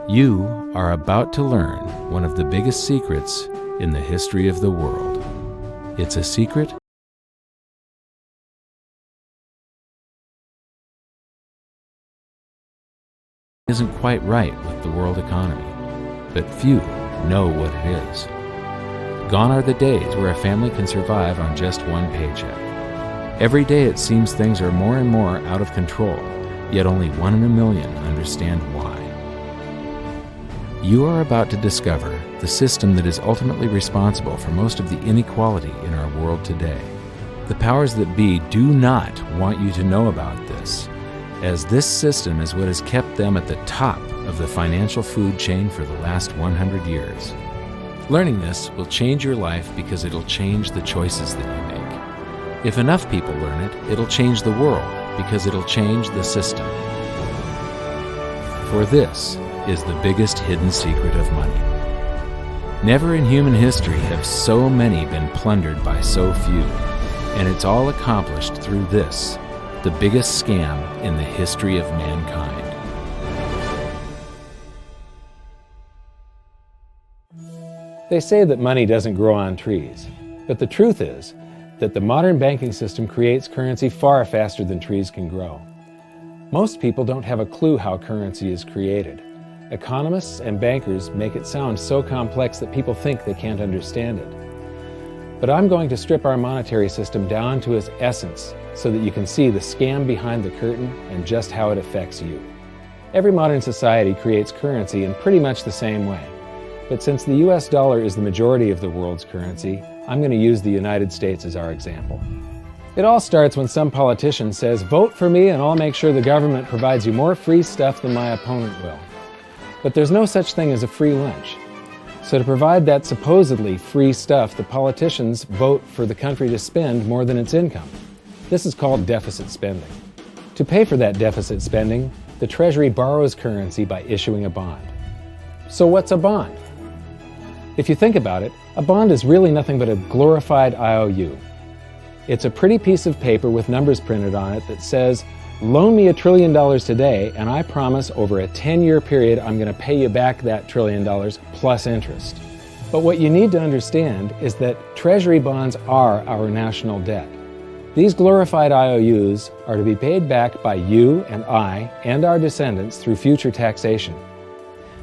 You are about to learn one of the biggest secrets in the history of the world. It's a secret isn't quite right with the world economy, but few know what it is. Gone are the days where a family can survive on just one paycheck. Every day it seems things are more and more out of control, yet only 1 in a million understand why. You are about to discover the system that is ultimately responsible for most of the inequality in our world today. The powers that be do not want you to know about this, as this system is what has kept them at the top of the financial food chain for the last 100 years. Learning this will change your life because it'll change the choices that you make. If enough people learn it, it'll change the world because it'll change the system. For this is the biggest hidden secret of money. Never in human history have so many been plundered by so few, and it's all accomplished through this, the biggest scam in the history of mankind. They say that money doesn't grow on trees, but the truth is that the modern banking system creates currency far faster than trees can grow. Most people don't have a clue how currency is created. Economists and bankers make it sound so complex that people think they can't understand it. But I'm going to strip our monetary system down to its essence so that you can see the scam behind the curtain and just how it affects you. Every modern society creates currency in pretty much the same way. But since the US dollar is the majority of the world's currency, I'm going to use the United States as our example. It all starts when some politician says, "Vote for me and I'll make sure the government provides you more free stuff than my opponent will." But there's no such thing as a free lunch. So to provide that supposedly free stuff, the politicians vote for the country to spend more than its income. This is called deficit spending. To pay for that deficit spending, the Treasury borrows currency by issuing a bond. So what's a bond? If you think about it, a bond is really nothing but a glorified IOU. It's a pretty piece of paper with numbers printed on it that says, "Loan me $1 trillion today, and I promise over a 10-year period I'm going to pay you back that $1 trillion plus interest." But what you need to understand is that Treasury bonds are our national debt. These glorified IOUs are to be paid back by you and I and our descendants through future taxation.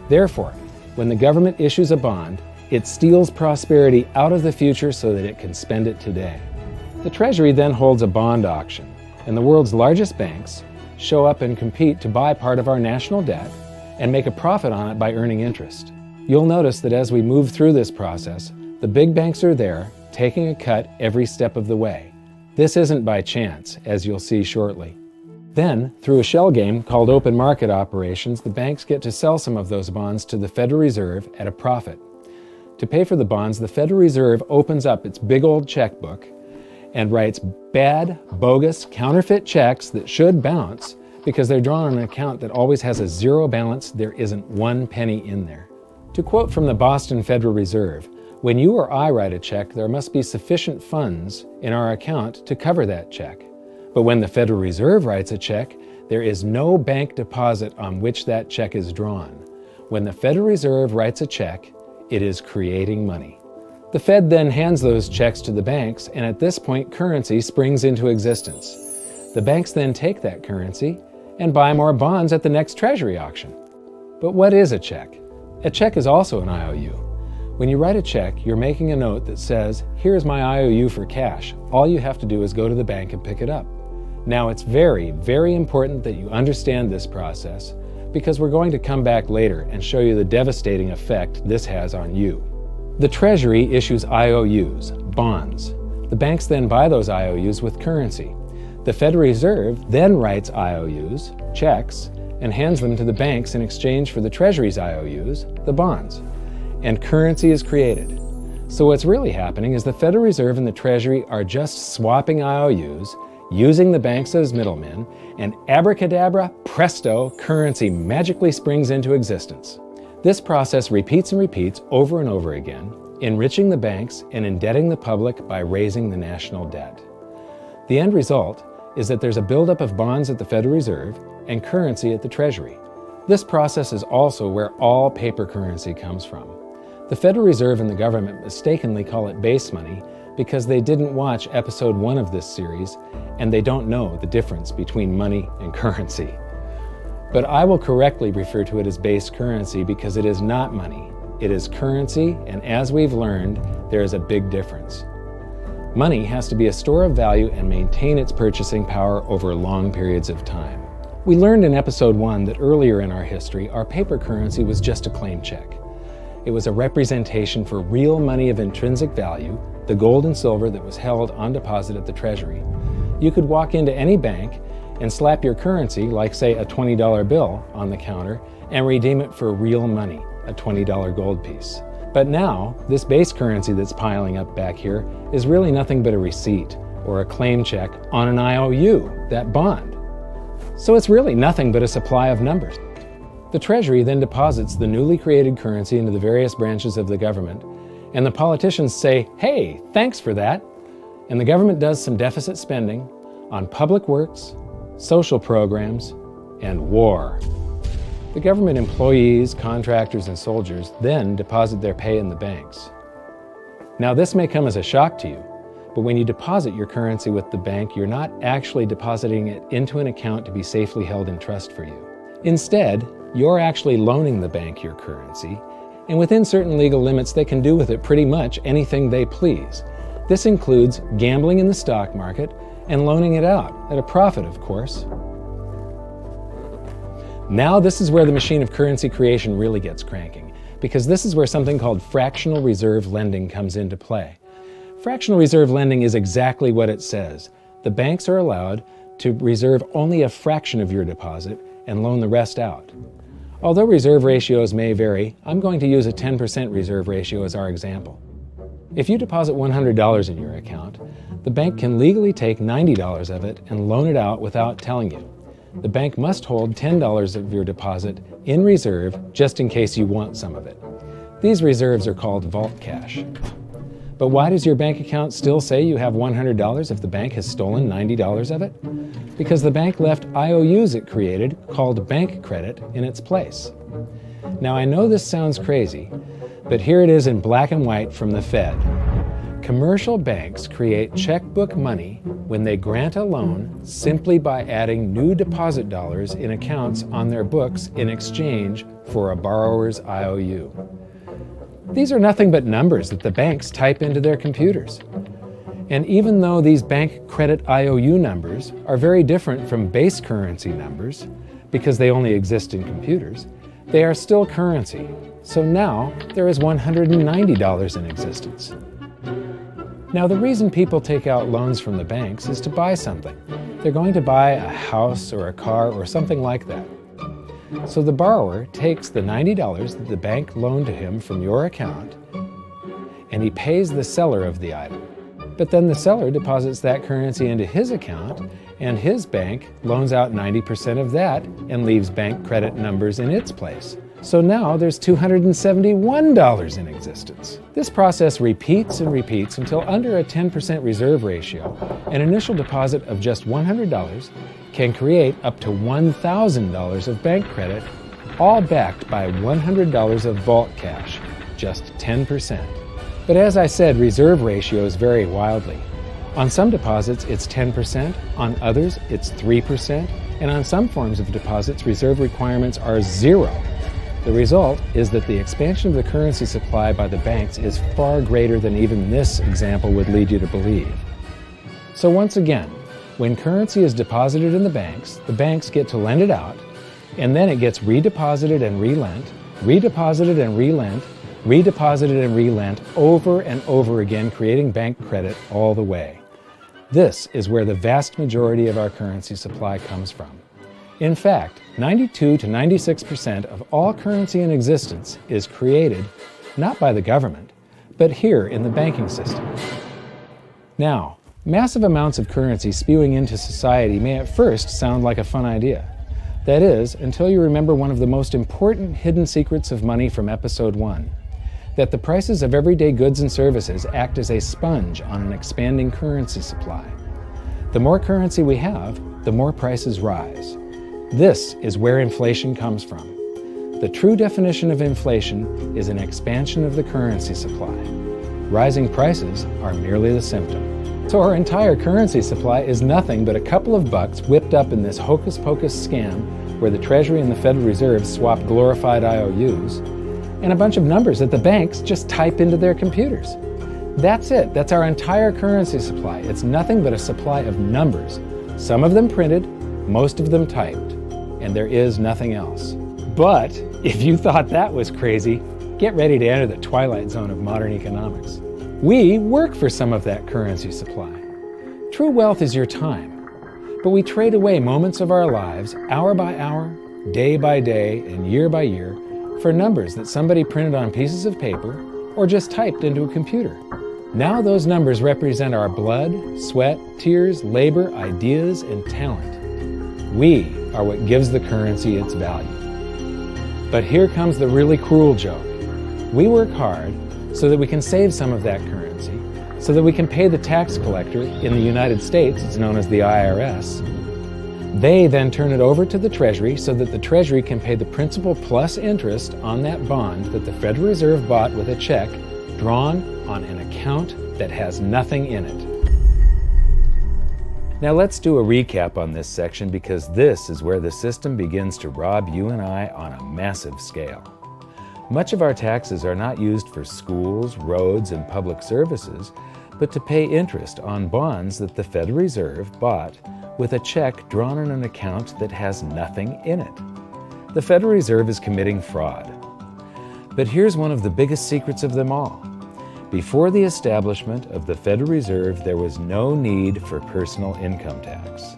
Therefore, when the government issues a bond, it steals prosperity out of the future so that it can spend it today. The Treasury then holds a bond auction, and the world's largest banks show up and compete to buy part of our national debt and make a profit on it by earning interest. You'll notice that as we move through this process, the big banks are there, taking a cut every step of the way. This isn't by chance, as you'll see shortly. Then, through a shell game called open market operations, the banks get to sell some of those bonds to the Federal Reserve at a profit. To pay for the bonds, the Federal Reserve opens up its big old checkbook and writes bad, bogus, counterfeit checks that should bounce because they're drawn on an account that always has a zero balance. There isn't 1 penny in there. To quote from the Boston Federal Reserve, "When you or I write a check, there must be sufficient funds in our account to cover that check. But when the Federal Reserve writes a check, there is no bank deposit on which that check is drawn. When the Federal Reserve writes a check, it is creating money." The Fed then hands those checks to the banks, and at this point, currency springs into existence. The banks then take that currency and buy more bonds at the next Treasury auction. But what is a check? A check is also an IOU. When you write a check, you're making a note that says, "Here's my IOU for cash. All you have to do is go to the bank and pick it up." Now, it's very, very important that you understand this process because we're going to come back later and show you the devastating effect this has on you. The Treasury issues IOUs, bonds. The banks then buy those IOUs with currency. The Federal Reserve then writes IOUs, checks, and hands them to the banks in exchange for the Treasury's IOUs, the bonds. And currency is created. So what's really happening is the Federal Reserve and the Treasury are just swapping IOUs, using the banks as middlemen, and abracadabra, presto, currency magically springs into existence. This process repeats and repeats over and over again, enriching the banks and indebting the public by raising the national debt. The end result is that there's a buildup of bonds at the Federal Reserve and currency at the Treasury. This process is also where all paper currency comes from. The Federal Reserve and the government mistakenly call it base money because they didn't watch episode 1 of this series and they don't know the difference between money and currency. But I will correctly refer to it as base currency because it is not money. It is currency, and as we've learned, there is a big difference. Money has to be a store of value and maintain its purchasing power over long periods of time. We learned in episode 1 that earlier in our history, our paper currency was just a claim check. It was a representation for real money of intrinsic value, the gold and silver that was held on deposit at the Treasury. You could walk into any bank and slap your currency, like say a $20 bill, on the counter and redeem it for real money, a $20 gold piece. But now, this base currency that's piling up back here is really nothing but a receipt or a claim check on an IOU, that bond. So it's really nothing but a supply of numbers. The Treasury then deposits the newly created currency into the various branches of the government, and the politicians say, "Hey, thanks for that." And the government does some deficit spending on public works, social programs, and war. The government employees, contractors, and soldiers then deposit their pay in the banks. Now, this may come as a shock to you, but when you deposit your currency with the bank, you're not actually depositing it into an account to be safely held in trust for you. Instead, you're actually loaning the bank your currency, and within certain legal limits, they can do with it pretty much anything they please. This includes gambling in the stock market and loaning it out, at a profit, of course. Now this is where the machine of currency creation really gets cranking, because this is where something called fractional reserve lending comes into play. Fractional reserve lending is exactly what it says. The banks are allowed to reserve only a fraction of your deposit and loan the rest out. Although reserve ratios may vary, I'm going to use a 10% reserve ratio as our example. If you deposit $100 in your account, the bank can legally take $90 of it and loan it out without telling you. The bank must hold $10 of your deposit in reserve just in case you want some of it. These reserves are called vault cash. But why does your bank account still say you have $100 if the bank has stolen $90 of it? Because the bank left IOUs it created, called bank credit, in its place. Now I know this sounds crazy, but here it is in black and white from the Fed. Commercial banks create checkbook money when they grant a loan simply by adding new deposit dollars in accounts on their books in exchange for a borrower's IOU. These are nothing but numbers that the banks type into their computers. And even though these bank credit IOU numbers are very different from base currency numbers, because they only exist in computers, they are still currency. So now there is $190 in existence. Now the reason people take out loans from the banks is to buy something. They're going to buy a house or a car or something like that. So the borrower takes the $90 that the bank loaned to him from your account and he pays the seller of the item. But then the seller deposits that currency into his account and his bank loans out 90% of that and leaves bank credit numbers in its place. So now there's $271 in existence. This process repeats and repeats until under a 10% reserve ratio, an initial deposit of just $100 can create up to $1,000 of bank credit, all backed by $100 of vault cash, just 10%. But as I said, reserve ratios vary wildly. On some deposits, it's 10%, on others, it's 3%, and on some forms of deposits, reserve requirements are 0. The result is that the expansion of the currency supply by the banks is far greater than even this example would lead you to believe. So once again, when currency is deposited in the banks get to lend it out, and then it gets redeposited and relent, redeposited and relent, redeposited and relent over and over again, creating bank credit all the way. This is where the vast majority of our currency supply comes from. In fact, 92 to 96% of all currency in existence is created not by the government, but here in the banking system. Now, massive amounts of currency spewing into society may at first sound like a fun idea. That is, until you remember one of the most important hidden secrets of money from episode 1, that the prices of everyday goods and services act as a sponge on an expanding currency supply. The more currency we have, the more prices rise. This is where inflation comes from. The true definition of inflation is an expansion of the currency supply. Rising prices are merely the symptom. So our entire currency supply is nothing but a couple of bucks whipped up in this hocus-pocus scam where the Treasury and the Federal Reserve swap glorified IOUs, and a bunch of numbers that the banks just type into their computers. That's it. That's our entire currency supply. It's nothing but a supply of numbers. Some of them printed, most of them typed, and there is nothing else. But if you thought that was crazy, get ready to enter the twilight zone of modern economics. We work for some of that currency supply. True wealth is your time, but we trade away moments of our lives, hour by hour, day by day, and year by year, for numbers that somebody printed on pieces of paper or just typed into a computer. Now those numbers represent our blood, sweat, tears, labor, ideas, and talent. We are what gives the currency its value. But here comes the really cruel joke. We work hard so that we can save some of that currency, so that we can pay the tax collector. In the United States, it's known as the IRS. They then turn it over to the Treasury so that the Treasury can pay the principal plus interest on that bond that the Federal Reserve bought with a check drawn on an account that has nothing in it. Now let's do a recap on this section, because this is where the system begins to rob you and I on a massive scale. Much of our taxes are not used for schools, roads, and public services, but to pay interest on bonds that the Federal Reserve bought with a check drawn on an account that has nothing in it. The Federal Reserve is committing fraud. But here's one of the biggest secrets of them all. Before the establishment of the Federal Reserve, there was no need for personal income tax.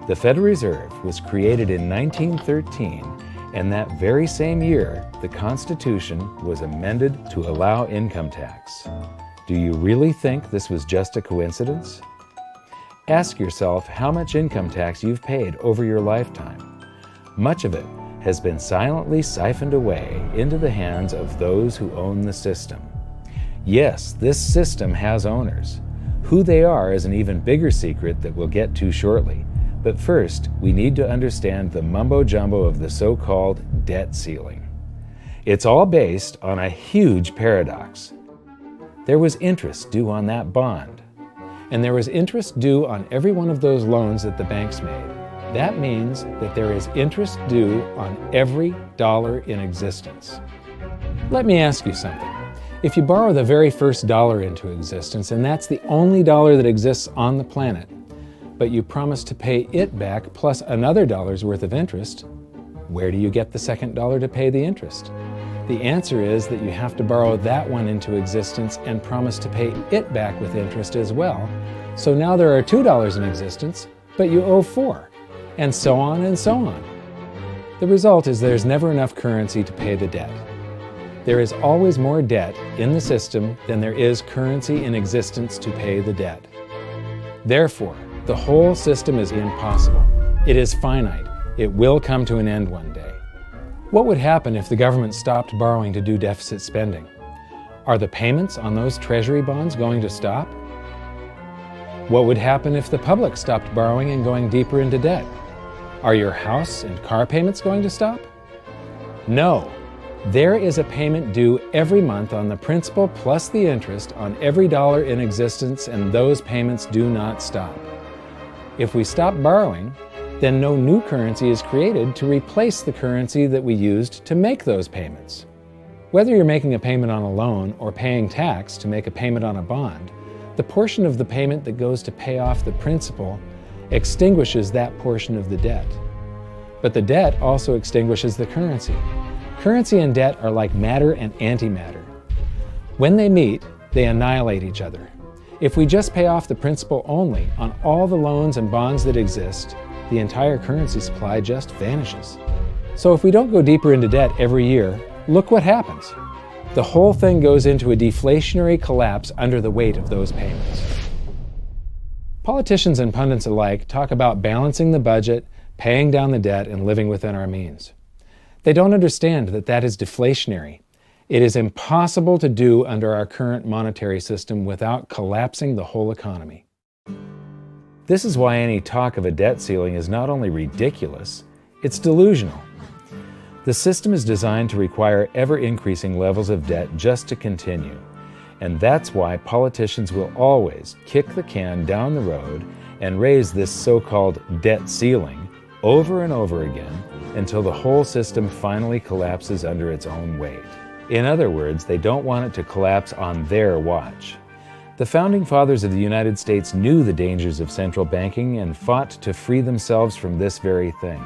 The Federal Reserve was created in 1913, and that very same year, the Constitution was amended to allow income tax. Do you really think this was just a coincidence? Ask yourself how much income tax you've paid over your lifetime. Much of it has been silently siphoned away into the hands of those who own the system. Yes, this system has owners. Who they are is an even bigger secret that we'll get to shortly. But first, we need to understand the mumbo-jumbo of the so-called debt ceiling. It's all based on a huge paradox. There was interest due on that bond, and there was interest due on every one of those loans that the banks made. That means that there is interest due on every dollar in existence. Let me ask you something. If you borrow the very first dollar into existence, and that's the only dollar that exists on the planet, but you promise to pay it back plus another dollar's worth of interest, where do you get the second dollar to pay the interest? The answer is that you have to borrow that one into existence and promise to pay it back with interest as well. So now there are $2 in existence, but you owe $4, and so on and so on. The result is there's never enough currency to pay the debt. There is always more debt in the system than there is currency in existence to pay the debt. Therefore, the whole system is impossible. It is finite. It will come to an end one day. What would happen if the government stopped borrowing to do deficit spending? Are the payments on those treasury bonds going to stop? What would happen if the public stopped borrowing and going deeper into debt? Are your house and car payments going to stop? No. There is a payment due every month on the principal plus the interest on every dollar in existence, and those payments do not stop. If we stop borrowing, then no new currency is created to replace the currency that we used to make those payments. Whether you're making a payment on a loan or paying tax to make a payment on a bond, the portion of the payment that goes to pay off the principal extinguishes that portion of the debt. But the debt also extinguishes the currency. Currency and debt are like matter and antimatter. When they meet, they annihilate each other. If we just pay off the principal only on all the loans and bonds that exist, the entire currency supply just vanishes. So if we don't go deeper into debt every year, look what happens. The whole thing goes into a deflationary collapse under the weight of those payments. Politicians and pundits alike talk about balancing the budget, paying down the debt, and living within our means. They don't understand that that is deflationary. It is impossible to do under our current monetary system without collapsing the whole economy. This is why any talk of a debt ceiling is not only ridiculous, it's delusional. The system is designed to require ever-increasing levels of debt just to continue. And that's why politicians will always kick the can down the road and raise this so-called debt ceiling over and over again until the whole system finally collapses under its own weight. In other words, they don't want it to collapse on their watch. The Founding Fathers of the United States knew the dangers of central banking and fought to free themselves from this very thing.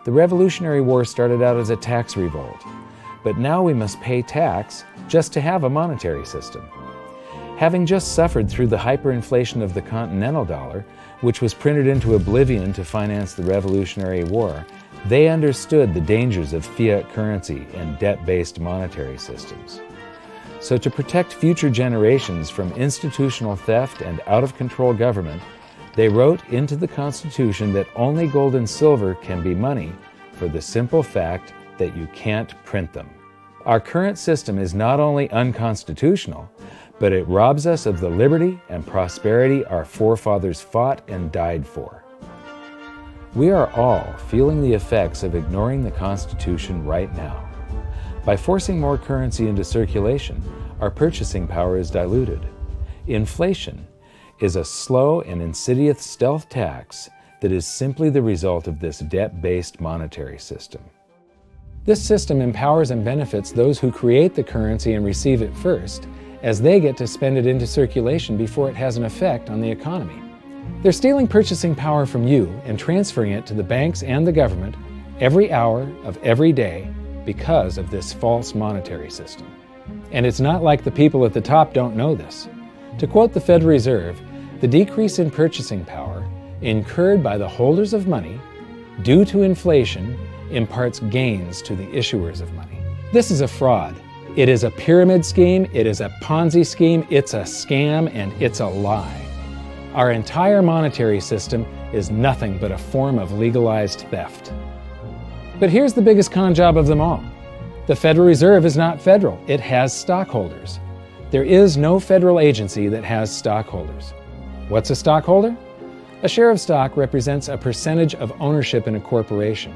The Revolutionary War started out as a tax revolt, but now we must pay tax just to have a monetary system. Having just suffered through the hyperinflation of the continental dollar, which was printed into oblivion to finance the Revolutionary War, they understood the dangers of fiat currency and debt-based monetary systems. So to protect future generations from institutional theft and out-of-control government, they wrote into the Constitution that only gold and silver can be money for the simple fact that you can't print them. Our current system is not only unconstitutional, but it robs us of the liberty and prosperity our forefathers fought and died for. We are all feeling the effects of ignoring the Constitution right now. By forcing more currency into circulation, our purchasing power is diluted. Inflation is a slow and insidious stealth tax that is simply the result of this debt-based monetary system. This system empowers and benefits those who create the currency and receive it first, as they get to spend it into circulation before it has an effect on the economy. They're stealing purchasing power from you and transferring it to the banks and the government every hour of every day because of this false monetary system. And it's not like the people at the top don't know this. To quote the Federal Reserve, the decrease in purchasing power incurred by the holders of money due to inflation imparts gains to the issuers of money. This is a fraud. It is a pyramid scheme, it is a Ponzi scheme, it's a scam, and it's a lie. Our entire monetary system is nothing but a form of legalized theft. But here's the biggest con job of them all. The Federal Reserve is not federal, it has stockholders. There is no federal agency that has stockholders. What's a stockholder? A share of stock represents a percentage of ownership in a corporation.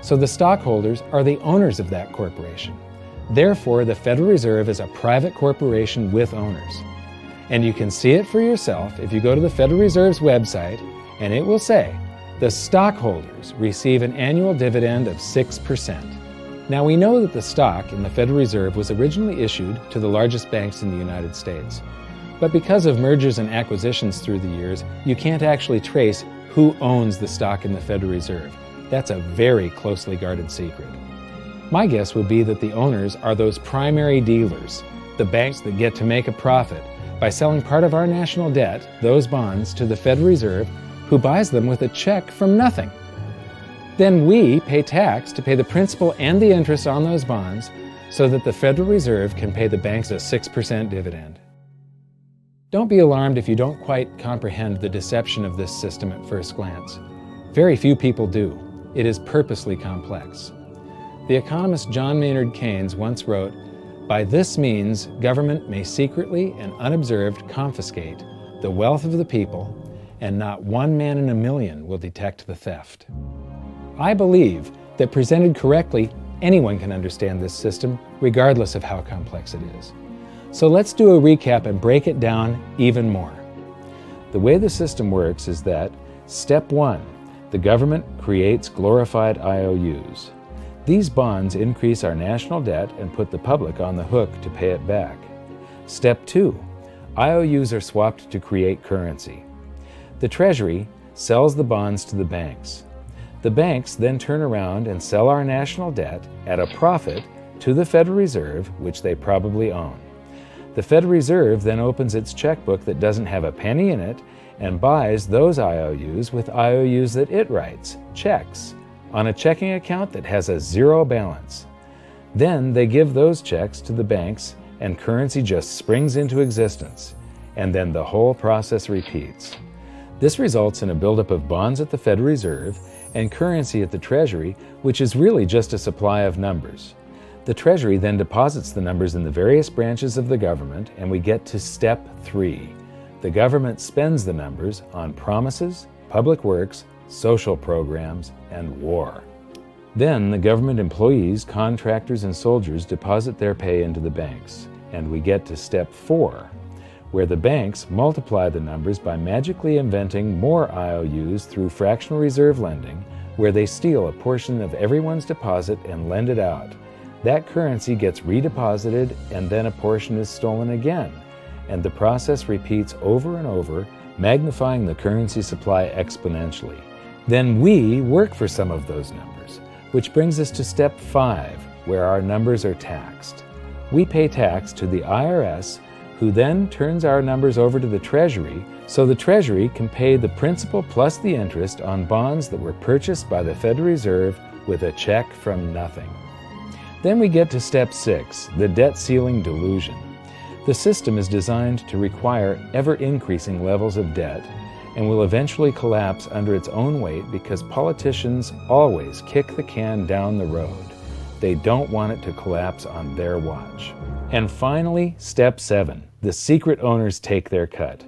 So the stockholders are the owners of that corporation. Therefore, the Federal Reserve is a private corporation with owners. And you can see it for yourself if you go to the Federal Reserve's website, and it will say, the stockholders receive an annual dividend of 6%. Now we know that the stock in the Federal Reserve was originally issued to the largest banks in the United States. But because of mergers and acquisitions through the years, you can't actually trace who owns the stock in the Federal Reserve. That's a very closely guarded secret. My guess would be that the owners are those primary dealers, the banks that get to make a profit by selling part of our national debt, those bonds, to the Federal Reserve, who buys them with a check from nothing. Then we pay tax to pay the principal and the interest on those bonds so that the Federal Reserve can pay the banks a 6% dividend. Don't be alarmed if you don't quite comprehend the deception of this system at first glance. Very few people do. It is purposely complex. The economist John Maynard Keynes once wrote, "By this means, government may secretly and unobserved confiscate the wealth of the people, and not one man in a million will detect the theft." I believe that presented correctly, anyone can understand this system, regardless of how complex it is. So let's do a recap and break it down even more. The way the system works is that, step 1, the government creates glorified IOUs. These bonds increase our national debt and put the public on the hook to pay it back. Step 2, IOUs are swapped to create currency. The Treasury sells the bonds to the banks. The banks then turn around and sell our national debt at a profit to the Federal Reserve, which they probably own. The Federal Reserve then opens its checkbook that doesn't have a penny in it and buys those IOUs with IOUs that it writes, checks, on a checking account that has a zero balance. Then they give those checks to the banks and currency just springs into existence, and then the whole process repeats. This results in a buildup of bonds at the Federal Reserve and currency at the Treasury, which is really just a supply of numbers. The Treasury then deposits the numbers in the various branches of the government, and we get to step 3. The government spends the numbers on promises, public works, social programs, and war. Then the government employees, contractors, and soldiers deposit their pay into the banks. And we get to step 4, where the banks multiply the numbers by magically inventing more IOUs through fractional reserve lending, where they steal a portion of everyone's deposit and lend it out. That currency gets redeposited, and then a portion is stolen again. And the process repeats over and over, magnifying the currency supply exponentially. Then we work for some of those numbers, which brings us to step 5, where our numbers are taxed. We pay tax to the IRS, who then turns our numbers over to the Treasury, so the Treasury can pay the principal plus the interest on bonds that were purchased by the Federal Reserve with a check from nothing. Then we get to step 6, the debt ceiling delusion. The system is designed to require ever-increasing levels of debt and will eventually collapse under its own weight because politicians always kick the can down the road. They don't want it to collapse on their watch. And finally, step 7, the secret owners take their cut.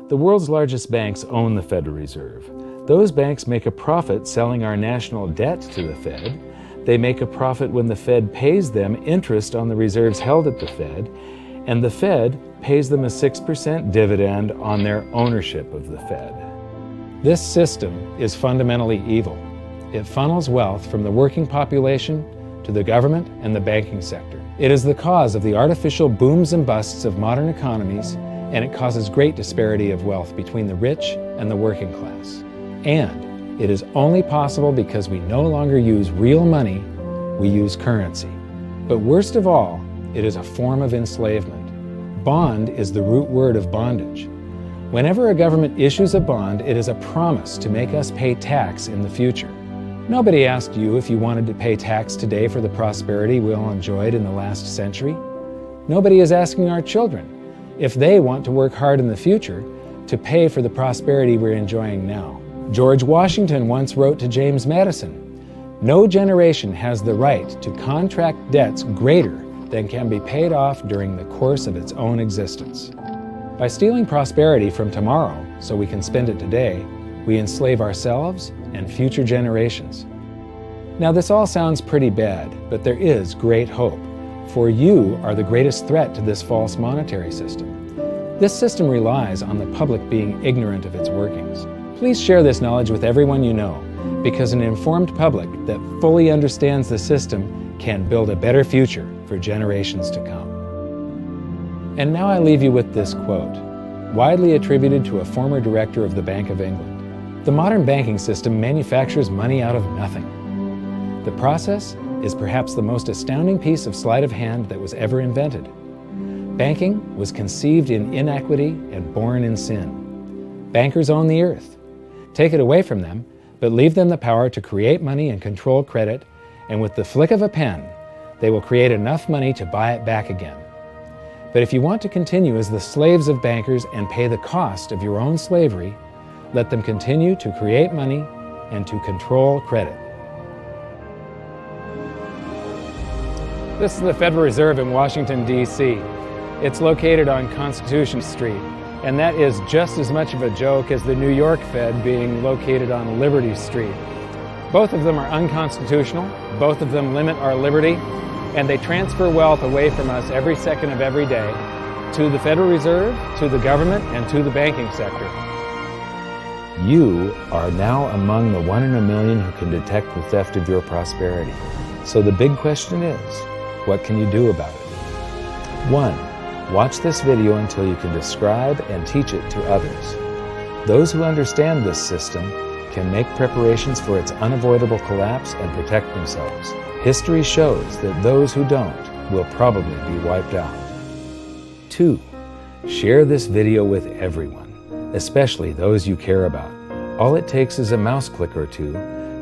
The world's largest banks own the Federal Reserve. Those banks make a profit selling our national debt to the Fed. They make a profit when the Fed pays them interest on the reserves held at the Fed, and the Fed pays them a 6% dividend on their ownership of the Fed. This system is fundamentally evil. It funnels wealth from the working population to the government and the banking sector. It is the cause of the artificial booms and busts of modern economies, and it causes great disparity of wealth between the rich and the working class. And it is only possible because we no longer use real money, we use currency. But worst of all, it is a form of enslavement. Bond is the root word of bondage. Whenever a government issues a bond, it is a promise to make us pay tax in the future. Nobody asked you if you wanted to pay tax today for the prosperity we all enjoyed in the last century. Nobody is asking our children if they want to work hard in the future to pay for the prosperity we're enjoying now. George Washington once wrote to James Madison, "No generation has the right to contract debts greater than can be paid off during the course of its own existence." By stealing prosperity from tomorrow so we can spend it today, we enslave ourselves and future generations. Now this all sounds pretty bad, but there is great hope, for you are the greatest threat to this false monetary system. This system relies on the public being ignorant of its workings. Please share this knowledge with everyone you know, because an informed public that fully understands the system can build a better future for generations to come. And now I leave you with this quote, widely attributed to a former director of the Bank of England. The modern banking system manufactures money out of nothing. The process is perhaps the most astounding piece of sleight of hand that was ever invented. Banking was conceived in inequity and born in sin. Bankers own the earth. Take it away from them, but leave them the power to create money and control credit, and with the flick of a pen, they will create enough money to buy it back again. But if you want to continue as the slaves of bankers and pay the cost of your own slavery, let them continue to create money and to control credit. This is the Federal Reserve in Washington, D.C. It's located on Constitution Street, and that is just as much of a joke as the New York Fed being located on Liberty Street. Both of them are unconstitutional, both of them limit our liberty, and they transfer wealth away from us every second of every day to the Federal Reserve, to the government, and to the banking sector. You are now among the 1 in a million who can detect the theft of your prosperity. So the big question is, what can you do about it? 1. Watch this video until you can describe and teach it to others. Those who understand this system can make preparations for its unavoidable collapse and protect themselves. History shows that those who don't will probably be wiped out. 2. Share this video with everyone, especially those you care about. All it takes is a mouse click or two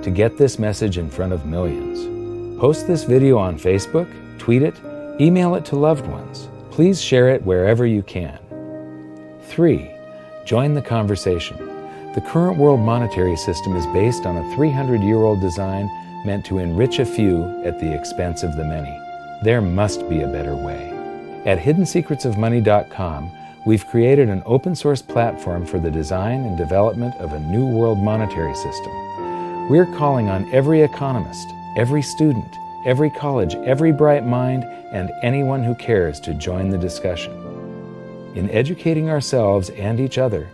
to get this message in front of millions. Post this video on Facebook, tweet it, email it to loved ones. Please share it wherever you can. 3. Join the conversation. The current world monetary system is based on a 300-year-old design meant to enrich a few at the expense of the many. There must be a better way. At hiddensecretsofmoney.com, we've created an open-source platform for the design and development of a new world monetary system. We're calling on every economist, every student, every college, every bright mind, and anyone who cares to join the discussion. In educating ourselves and each other,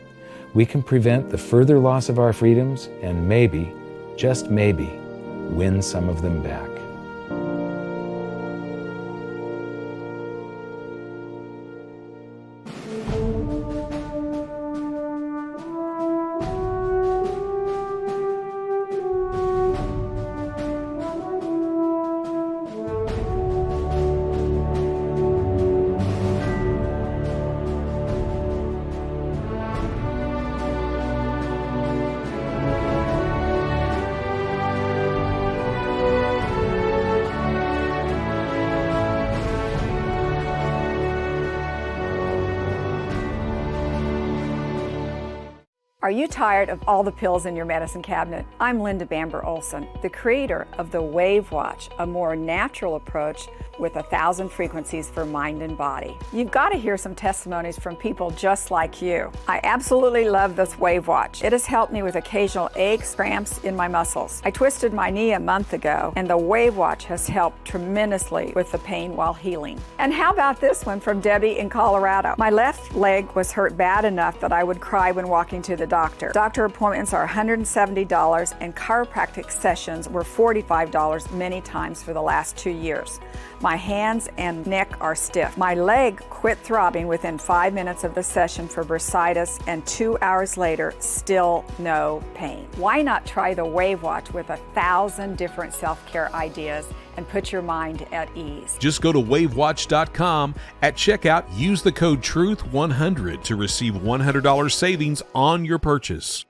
we can prevent the further loss of our freedoms and maybe, just maybe, win some of them back. Are you tired of all the pills in your medicine cabinet? I'm Linda Bamber Olson, the creator of the Wave Watch, a more natural approach with 1,000 frequencies for mind and body. You've got to hear some testimonies from people just like you. I absolutely love this Wave Watch. It has helped me with occasional aches, cramps in my muscles. I twisted my knee a month ago, and the Wave Watch has helped tremendously with the pain while healing. And how about this one from Debbie in Colorado? My left leg was hurt bad enough that I would cry when walking to the doctor. Doctor appointments are $170 and chiropractic sessions were $45 many times for the last 2 years. My hands and neck are stiff. My leg quit throbbing within 5 minutes of the session for bursitis, and 2 hours later, still no pain. Why not try the Wave Watch with 1,000 different self-care ideas and put your mind at ease? Just go to wavewatch.com. At checkout, use the code TRUTH100 to receive $100 savings on your purchase.